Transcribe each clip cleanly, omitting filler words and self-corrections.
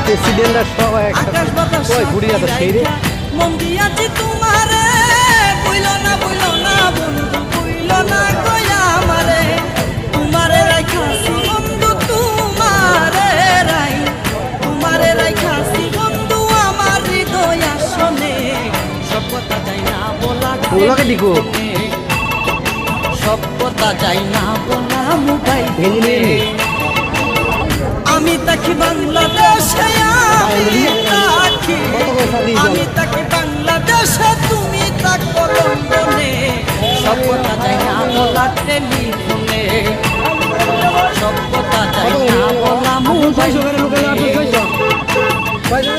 প্রেসিডেন্টরা সবাই একসাথে ঘুরে যাবে সেই রে মন দিয়াছি তোমারে বইলো না বন্ধু বইলো না কইয়া আমারে তোমারে রাখাছি বন্ধু তোমারে রাখাছি বন্ধু আমার হৃদয় আসনে সব কথা যাই না বলা ওলাকে দিকো সব কথা যাই না বলা মোবাইল ভেঙে আমি তাকি বাংলাদেশে আমি তাকি বাংলাদেশে তুমি থাকো লন্ডনে সব কথা যাই না বলা টেলিফোনে সব কথা যাই না বলা মোবাইলে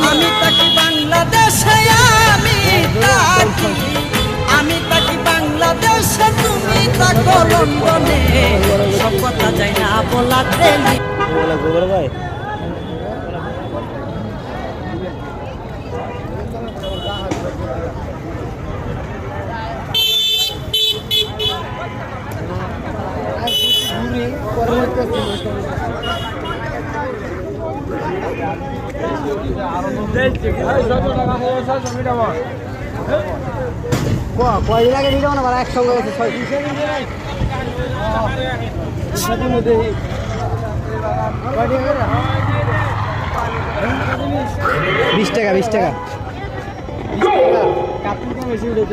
আমি তাকি বাংলাদেশে আমি তাকি বাংলাদেশে তুমি থাকো লন্ডনে সব কথা যাই না বলা টেলি গোবর ভাই কয়দিন আগে নিয়ে যাবো না একসঙ্গে 20 টাকা 20 টাকা কাপড় বেশি উঠে